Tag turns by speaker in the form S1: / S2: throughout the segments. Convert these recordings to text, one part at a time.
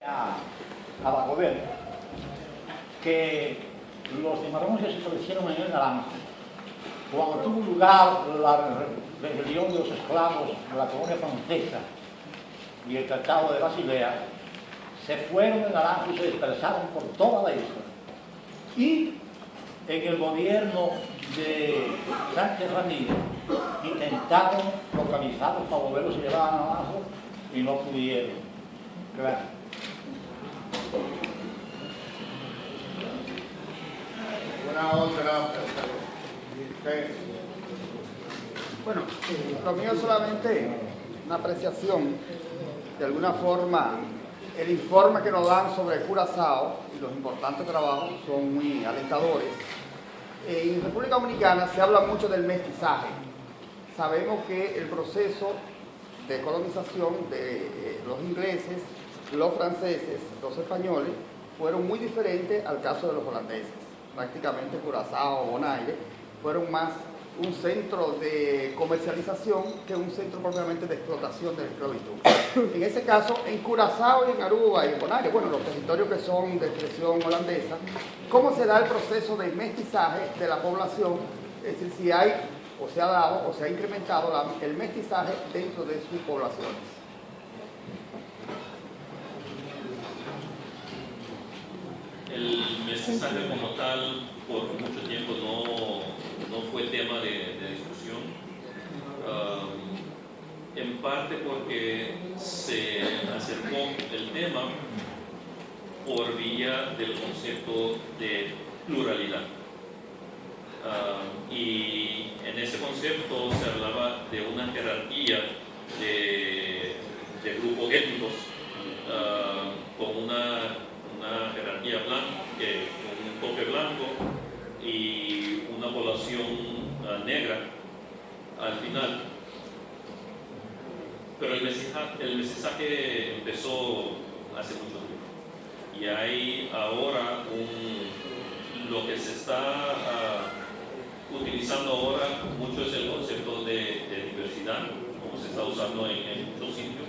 S1: a Dagobert que los cimarrones que se establecieron en el Naranjo, cuando tuvo lugar la rebelión de los esclavos de la colonia francesa y el Tratado de Basilea, se fueron del Naranjo y se dispersaron por toda la isla. Y en el gobierno de Sánchez Ramírez intentaron localizarlos para volverlos a llevar a Naranjo y no pudieron. Gracias.
S2: Bueno, lo mío es solamente una apreciación. De alguna forma, el informe que nos dan sobre Curazao y los importantes trabajos son muy alentadores. En República Dominicana se habla mucho del mestizaje. Sabemos que el proceso de colonización de los ingleses, los franceses, los españoles, fueron muy diferentes al caso de los holandeses. Prácticamente Curazao o Bonaire fueron más un centro de comercialización que un centro propiamente de explotación de la esclavitud. En ese caso, en Curazao y en Aruba y en Bonaire, bueno, los territorios que son de expresión holandesa, ¿cómo se da el proceso de mestizaje de la población? Es decir, si hay o se ha dado o se ha incrementado el mestizaje dentro de sus poblaciones.
S3: El mestizaje como tal por mucho tiempo no fue tema de discusión, en parte porque se acercó el tema por vía del concepto de pluralidad, y en ese concepto se hablaba de una jerarquía de grupos étnicos, con una jerarquía blanca, con un toque blanco y una población negra al final. Pero el mestizaje empezó hace mucho tiempo y hay ahora lo que se está utilizando ahora mucho es el concepto de diversidad, como se está usando en muchos sitios,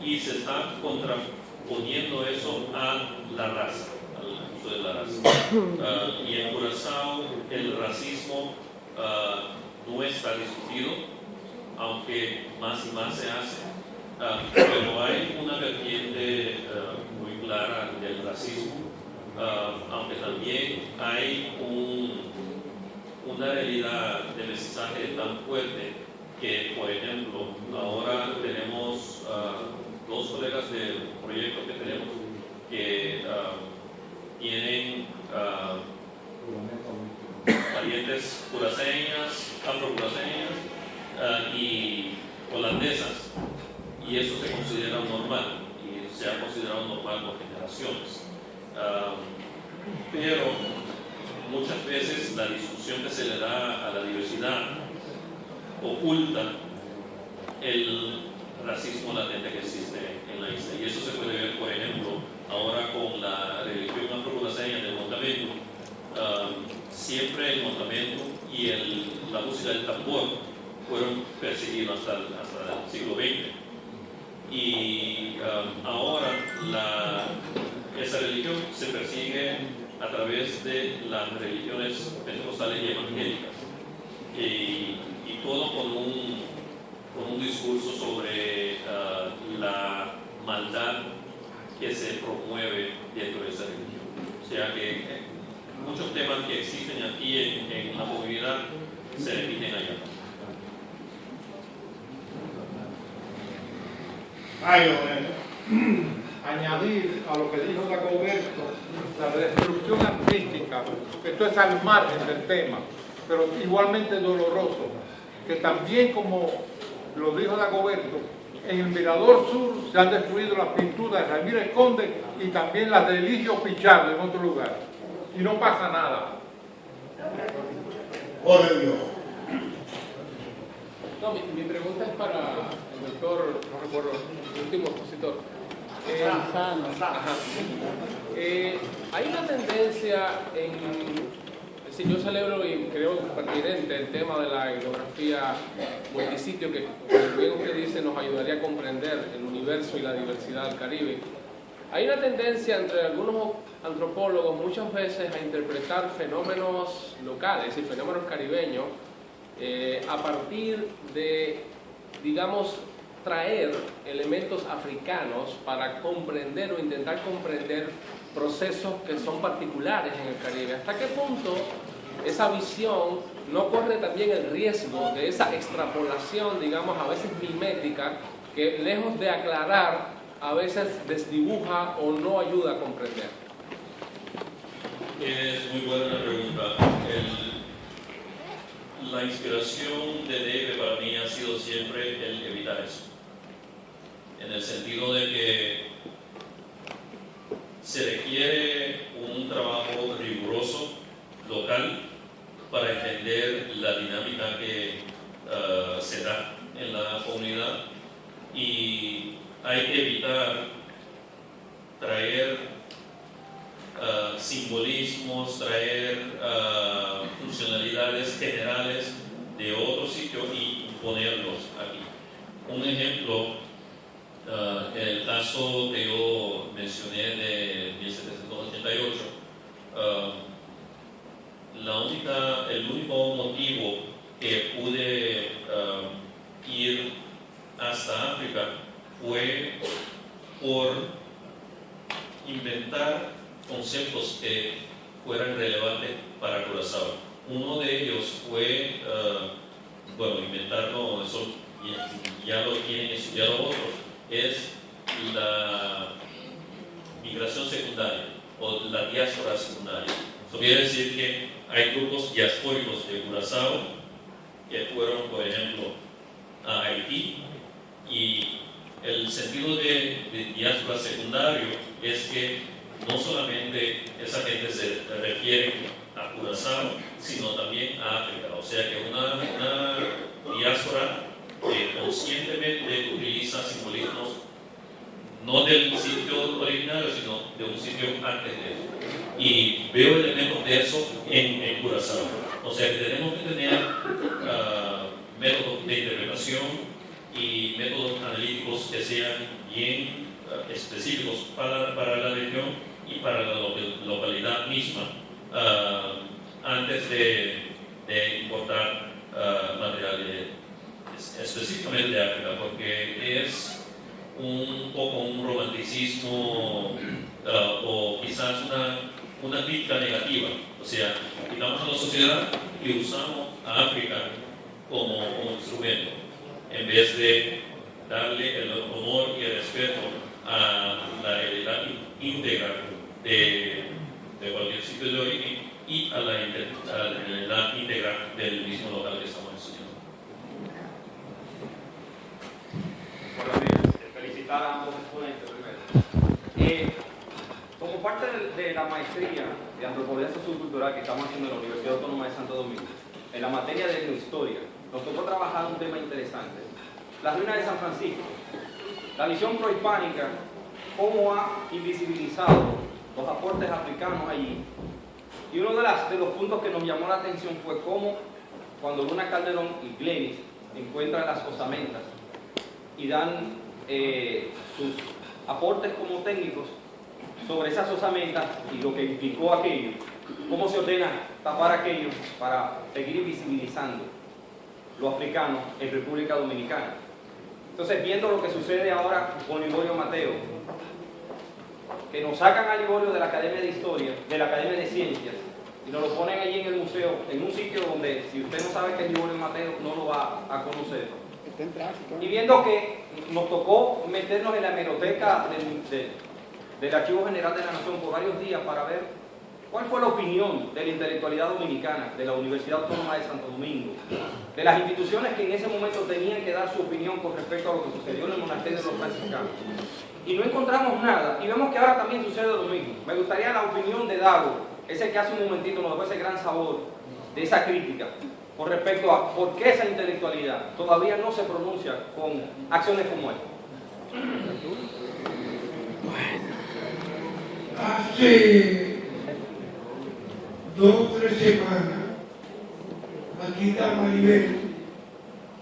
S3: y se está contraponiendo eso a la raza, al uso de la raza. Y en Curazao el racismo no está discutido, aunque más y más se hace, pero hay una vertiente muy clara del racismo, aunque también hay una realidad de mestizaje tan fuerte que, por ejemplo, ahora tenemos dos colegas del proyecto que tenemos que tienen parientes curaceñas, afrocuraceñas y holandesas, y eso se considera normal y se ha considerado normal por generaciones, pero muchas veces la discusión que se le da a la diversidad oculta el racismo latente que existe en la isla, y eso se puede ver, por ejemplo, ahora con la religión afrocuraceña del mondamento. Siempre el mondamento y la música del tambor fueron perseguidos hasta el siglo XX, y ahora esa religión se persigue a través de las religiones pentecostales y evangélicas, y todo con un discurso sobre la maldad que se promueve dentro de esa religión. O sea que muchos temas que existen aquí en la comunidad se repiten allá.
S4: Añadir a lo que dijo Dagoberto, la destrucción artística, que esto es al margen del tema, pero igualmente doloroso, que también, como lo dijo Dagoberto, en el Mirador Sur se han destruido las pinturas de Ramírez Conde y también las de Eligio Pichardo en otro lugar, y no pasa nada.
S5: No, mi pregunta es para el doctor, no recuerdo, el último expositor. Hay una tendencia Sí, yo celebro y creo pertinente el tema de la etnografía multisitio, que, como bien usted dice, nos ayudaría a comprender el universo y la diversidad del Caribe. Hay una tendencia entre algunos antropólogos muchas veces a interpretar fenómenos locales y fenómenos caribeños a partir de, digamos, traer elementos africanos para comprender o intentar comprender procesos que son particulares en el Caribe. ¿Hasta qué punto esa visión no corre también el riesgo de esa extrapolación, digamos, a veces mimética, que lejos de aclarar, a veces desdibuja o no ayuda a comprender?
S3: Es muy buena la pregunta. La inspiración de Debe para mí ha sido siempre el evitar eso. En el sentido de que se requiere un trabajo riguroso, local, para entender la dinámica que se da en la comunidad, y hay que evitar traer simbolismos, traer funcionalidades generales de otro sitio y ponerlos aquí. Un ejemplo, el caso que yo mencioné de 1788, el único motivo que pude ir hasta África fue por inventar conceptos que fueran relevantes para Curazao. Uno de ellos fue, inventarlo, eso ya lo tienen estudiado otros, es la migración secundaria o la diáspora secundaria. Eso quiere decir que hay grupos diaspóricos de Curazao que fueron, por ejemplo, a Haití, y el sentido de diáspora secundario es que no solamente esa gente se refiere a Curazao, sino también a África. O sea que una diáspora que conscientemente utiliza simbolismos no del sitio originario, sino de un sitio antes de eso. Y veo elementos de eso en Curazao. O sea que tenemos que tener métodos de interpretación y métodos analíticos que sean bien específicos para la región y para la localidad misma, antes de importar material específicamente de África, porque es un poco un romanticismo o quizás una crítica negativa. O sea, quitamos a la sociedad y usamos a África como instrumento, en vez de darle el honor y el respeto a la realidad íntegra de cualquier sitio de origen y a la realidad íntegra del mismo local que estamos estudiando.
S6: Buenos días. Felicitar a ambos exponentes primero. Como parte de la maestría de antropología sociocultural que estamos haciendo en la Universidad Autónoma de Santo Domingo, en la materia de etnohistoria, nos tocó trabajar un tema interesante: las ruinas de San Francisco. La visión prohispánica, cómo ha invisibilizado los aportes africanos allí. Y uno de los puntos que nos llamó la atención fue cómo, cuando Luna Calderón y Glenis encuentran las osamentas y dan sus aportes como técnicos sobre esas osamentas y lo que implicó aquello, cómo se ordena tapar aquello para seguir invisibilizando lo africano en República Dominicana. Entonces, viendo lo que sucede ahora con Liborio Mateo, que nos sacan a Liborio de la Academia de Historia, de la Academia de Ciencias, y nos lo ponen allí en el museo, en un sitio donde, si usted no sabe que es Liborio Mateo, no lo va a conocer. Y viendo que nos tocó meternos en la hemeroteca del Archivo General de la Nación por varios días para ver cuál fue la opinión de la intelectualidad dominicana, de la Universidad Autónoma de Santo Domingo, de las instituciones que en ese momento tenían que dar su opinión con respecto a lo que sucedió en el monasterio de los franciscanos. Y no encontramos nada, y vemos que ahora también sucede lo mismo. Me gustaría la opinión de Dago, ese que hace un momentito nos dejó ese gran sabor de esa crítica, con respecto a por qué esa intelectualidad todavía no se pronuncia con acciones como esta.
S7: Hace 2 o 3 semanas nivel.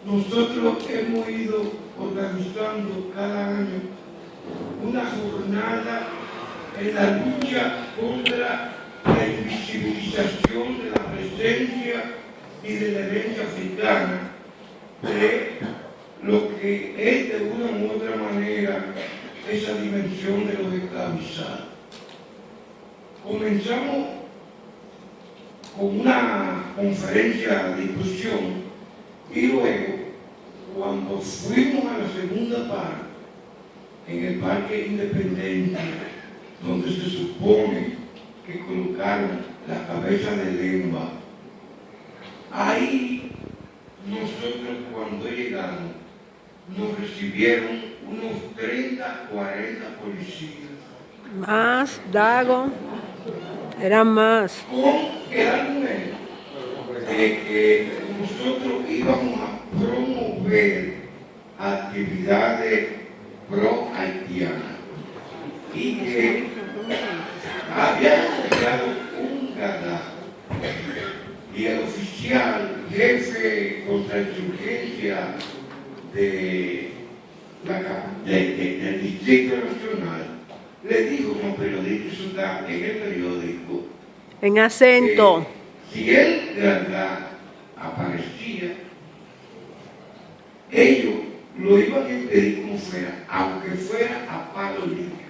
S7: Nosotros hemos ido organizando cada año una jornada en la lucha contra la invisibilización de la presencia y de la herencia africana, de lo que es de una u otra manera esa dimensión de los esclavizados. Comenzamos con una conferencia de difusión y luego, cuando fuimos a la segunda parte, en el Parque Independencia, donde se supone que colocaron la cabeza de Lemba, ahí nosotros cuando llegamos nos recibieron unos 30, 40 policías.
S8: Más, Dago, eran más.
S7: Con el argumento de que nosotros íbamos a promover actividades pro-haitianas y que habían creado un gadá y el oficial jefe contrainsurgencia del Distrito Nacional le dijo a un periodista, eso está en el periódico,
S8: En acento.
S7: si el gadá aparecía, ellos lo iban a impedir como fuera, aunque fuera a palo limpio.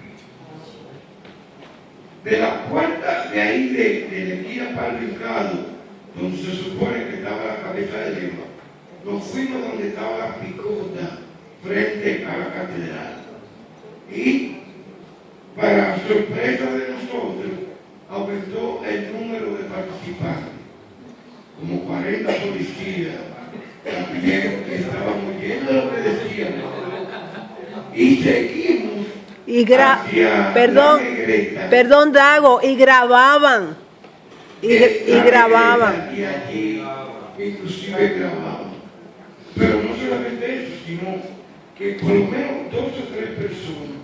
S7: De la puerta de ahí, de la esquina Palo Hincado, donde se supone que estaba la cabeza de Lemba, nos fuimos donde estaba la picota frente a la catedral. Y, para sorpresa de nosotros, aumentó el número de participantes. Como 40 policías también estábamos oyendo lo que decíamos. Y seguimos.
S8: Perdón, Dago, y grababan. Y grababan.
S7: Y allí inclusive grababan. Pero no solamente eso, sino que por lo menos 2 o 3 personas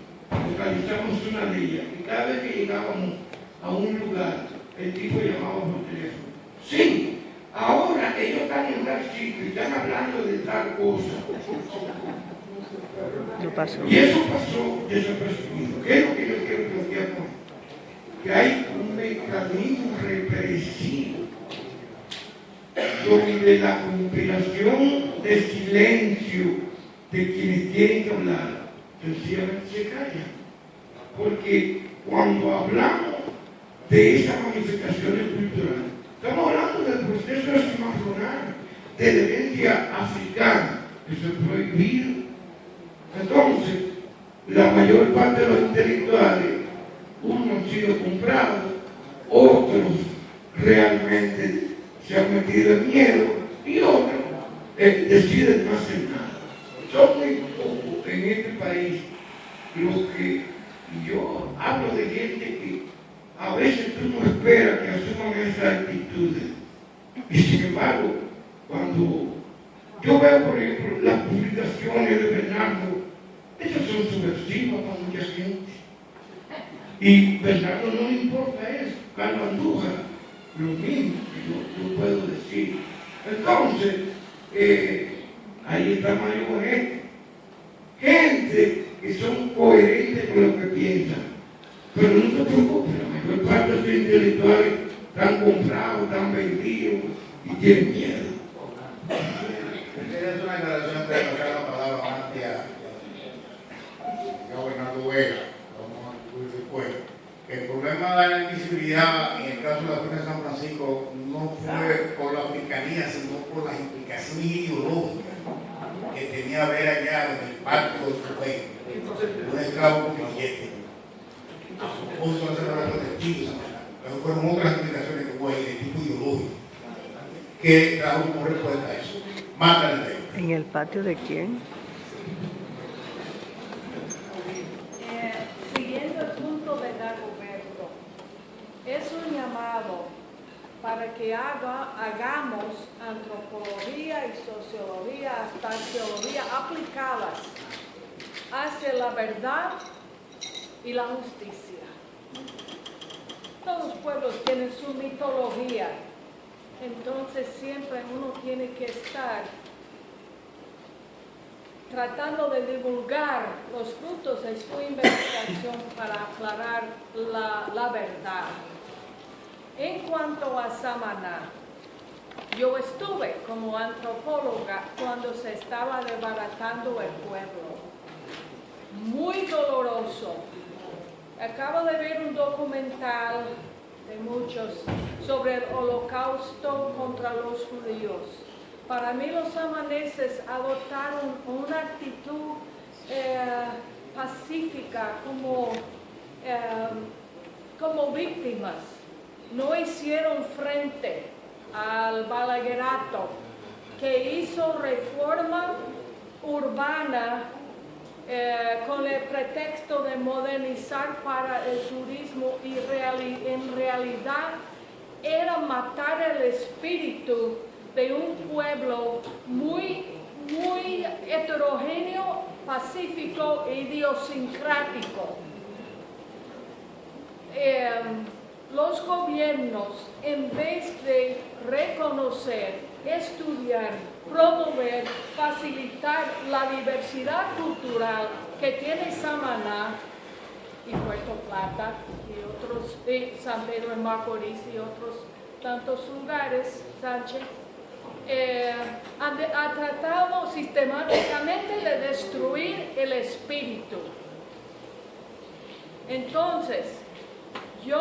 S7: localizamos una de ellas. Y cada vez que llegábamos a un lugar, el tipo llamaba por teléfono. Sí, ahora ellos están en tal sitio y están hablando de tal cosa. Y eso pasó desapercibido. ¿Qué es lo que yo quiero plantear con esto? Que hay un mecanismo represivo donde la conspiración de silencio de quienes tienen que hablar sencillamente se callan. Porque cuando hablamos de esas manifestaciones culturales, estamos hablando del proceso de cimarronal, de la herencia africana, que se prohibido. Entonces, la mayor parte de los intelectuales, unos han sido comprados, otros realmente se han metido en miedo y otros deciden no hacer nada. Son muy pocos en este país los que, y yo hablo de gente que a veces tú no esperas que asuman esas actitudes. Y sin embargo, cuando yo veo, por ejemplo, las publicaciones de Bernardo, esas son subversivas para mucha gente. Y Bernardo no le importa eso. Carlos Andújar, lo mismo que yo puedo decir. Entonces, ahí está Mario Bonet. Gente que son coherentes con lo que piensan. Pero no te preocupes, la mayor parte de los intelectuales están comprados, están vendidos y tienen miedo.
S9: Es una declaración de la palabra antia. Bernardo Vega, vamos a concluir después. El problema de la invisibilidad en el caso de la Feria de San Francisco no fue por la africanía, sino por las implicaciones ideológicas que tenía ver allá en el parque del Trofeo, un esclavo con billete. A propósito de la celebración del Chico, pero fueron otras implicaciones que hubo ahí de tipo ideológico que trajo como respuesta a eso. Marta Lindero.
S8: ¿En el patio de quién?
S10: Siguiendo el punto de Dagoberto, es un llamado para que hagamos antropología y sociología, hasta arqueología aplicadas hacia la verdad y la justicia. Todos los pueblos tienen su mitología Entonces siempre uno tiene que estar tratando de divulgar los frutos de su investigación para aclarar la verdad. En cuanto a Samaná, yo estuve como antropóloga cuando se estaba desbaratando el pueblo. Muy doloroso. Acabo de ver un documental de muchos sobre el holocausto contra los judíos. Para mí los samaneses adoptaron una actitud pacífica como víctimas. No hicieron frente al balaguerato que hizo reforma urbana con el pretexto de modernizar para el turismo y en realidad era matar el espíritu de un pueblo muy heterogéneo, pacífico e idiosincrático. Los gobiernos, en vez de reconocer, estudiar, promover, facilitar la diversidad cultural que tiene Samaná y Puerto Plata y otros, San Pedro de Macorís y otros tantos lugares, Sánchez, ha tratado sistemáticamente de destruir el espíritu. Entonces, mi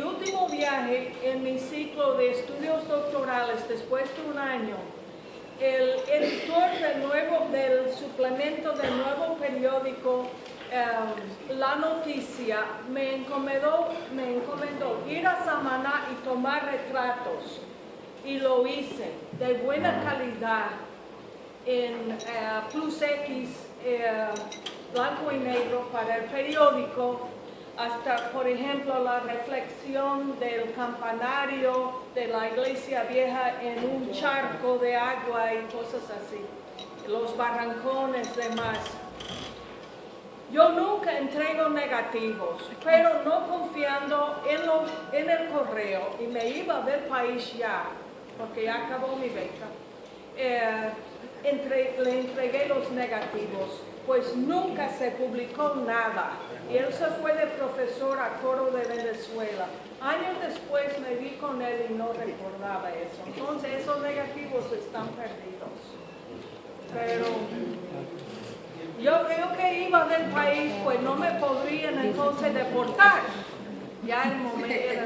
S10: último viaje en mi ciclo de estudios doctorales después de un año, el editor del suplemento del nuevo periódico La Noticia me encomendó ir a Samaná y tomar retratos. Y lo hice de buena calidad en Plus X, blanco y negro para el periódico, hasta, por ejemplo, la reflexión del campanario de la iglesia vieja en un charco de agua y cosas así, los barrancones, demás. Yo nunca entrego negativos, pero no confiando en el correo, y me iba del país ya, porque ya acabó mi beca, le entregué los negativos, pues nunca se publicó nada. Y él se fue de profesor a Coro de Venezuela. Años después me vi con él y no recordaba eso. Entonces esos negativos están perdidos. Pero yo creo que iba del país, pues no me podrían entonces deportar. Ya el momento era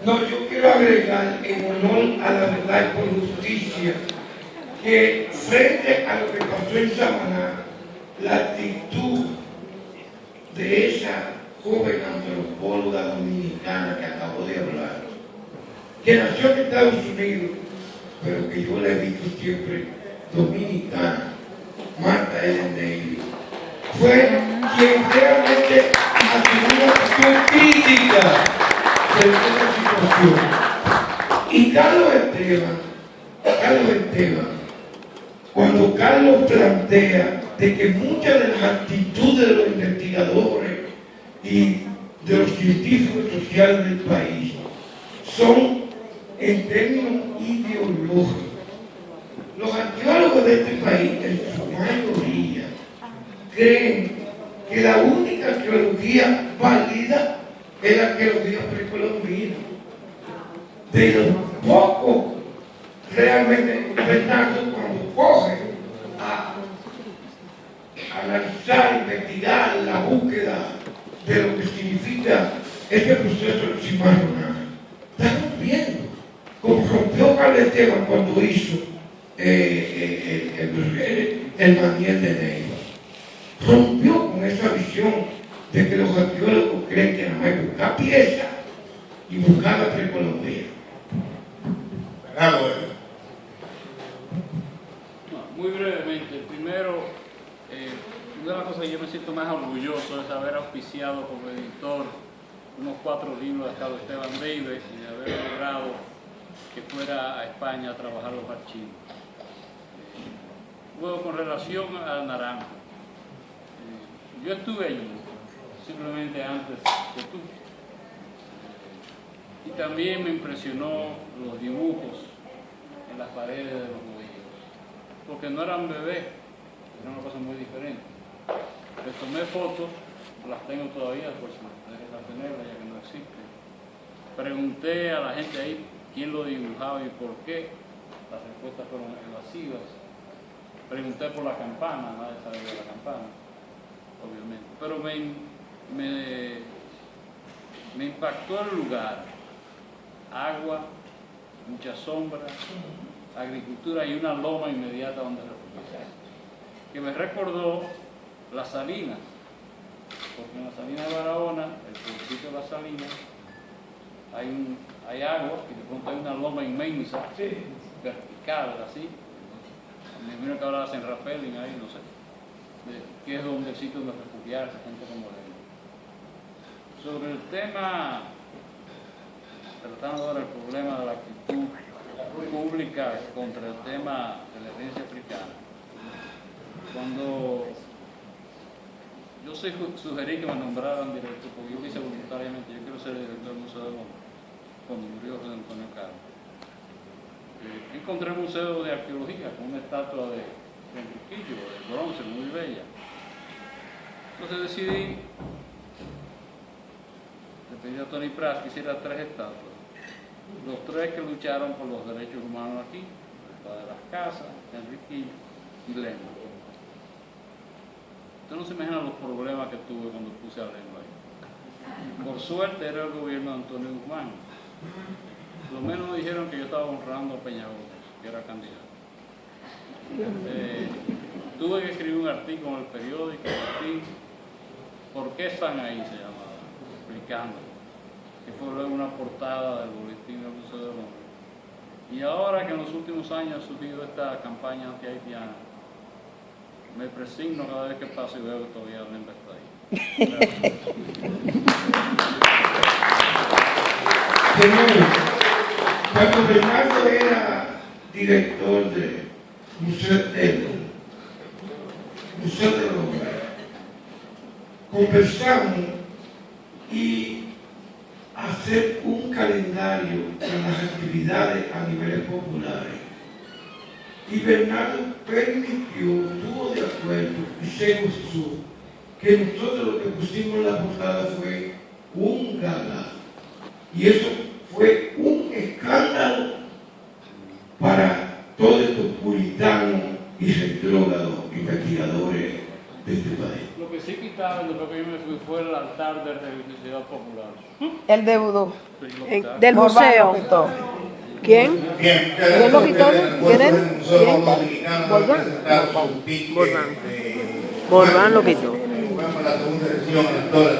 S7: No, yo quiero agregar en honor a la verdad y por justicia que frente a lo que pasó en Samaná, la actitud de esa joven antropóloga dominicana que acabo de hablar, que nació en Estados Unidos, pero que yo la he visto siempre dominicana, Martha Ellen Davis, fue quien realmente asumió una acción crítica de esta situación. Y Carlos Esteban, cuando Carlos plantea de que muchas de las actitudes de los investigadores y de los científicos sociales del país son en términos ideológicos. Los arqueólogos de este país, en su mayoría, creen que la única arqueología válida es la arqueología precolombina. De los pocos realmente Fernando, cuando coge a analizar, investigar la búsqueda de lo que significa este proceso de cimarronaje, está rompiendo, como rompió Carlos Esteban cuando hizo el Maniel de Neiva. Rompió con esa visión de que los arqueólogos creen que nada más hay buscar piezas y buscar la precolombia.
S11: Muy brevemente, primero, una de las cosas que yo me siento más orgulloso es haber auspiciado como editor unos 4 libros de Carlos Esteban Davis y de haber logrado que fuera a España a trabajar los archivos. Luego, con relación a Naranjo, yo estuve allí simplemente antes que tú. Y también me impresionó los dibujos en las paredes de los judíos, porque no eran bebés, era una cosa muy diferente. Les tomé fotos, las tengo todavía, por si me interesa tenerlas, ya que no existen. Pregunté a la gente ahí quién lo dibujaba y por qué. Las respuestas fueron evasivas. Pregunté por la campana, nadie sabía de la campana, obviamente. Pero me impactó el lugar. Agua, mucha sombra, agricultura y una loma inmediata donde refugiarse, que me recordó las salinas, porque en la salina de Barahona, el pueblecito de las salinas, hay agua y de pronto hay una loma inmensa, vertical, así. Me imagino que ahora hacen rappelling ahí, no sé, que es donde el sitio donde refugiarse, gente como él. Sobre el tema, tratando ahora el problema de la actitud pública contra el tema de la herencia africana. Cuando yo sugerí que me nombraran director, porque yo lo hice voluntariamente, yo quiero ser director del Museo del Hombre, cuando murió José Antonio Caro. Encontré un museo de arqueología con una estatua de Enriquillo, de bronce, muy bella. Entonces decidí, le pedí a Tony Pras que hiciera 3 estatuas. Los 3 que lucharon por los derechos humanos aquí, la de las casas, Enriquillo y Lema. Usted no se imagina los problemas que tuve cuando puse a Lema ahí. Por suerte era el gobierno de Antonio Guzmán. Lo menos me dijeron que yo estaba honrando a Peñagotes, que era candidato. Tuve que escribir un artículo en el periódico, ¿por qué están ahí? Se llamaba, explicando, que fue luego una portada del boletín del Museo del Hombre. Y ahora que en los últimos años ha subido esta campaña anti-haitiana, me presigno cada vez que paso y veo que todavía Lemba está ahí.
S7: Señores, cuando Bernardo era director del Museo del Hombre, conversamos y hacer un calendario para las actividades a niveles populares. Y Bernardo permitió, estuvo de acuerdo y se gustó que nosotros lo que pusimos en la portada fue un gala. Y eso fue un escándalo para todos estos puritanos y retrógrados investigadores de este país.
S11: Lo que sí quitaron después que yo me fui fue el altar de religiosidad popular.
S8: El deudo.
S11: Sí,
S8: Del museo. ¿Quién?
S9: Bien,
S8: ¿Quién lo quitó? ¿Quién es?
S9: Borbán
S8: lo quitó.
S9: Vamos a la segunda sesión, doctora.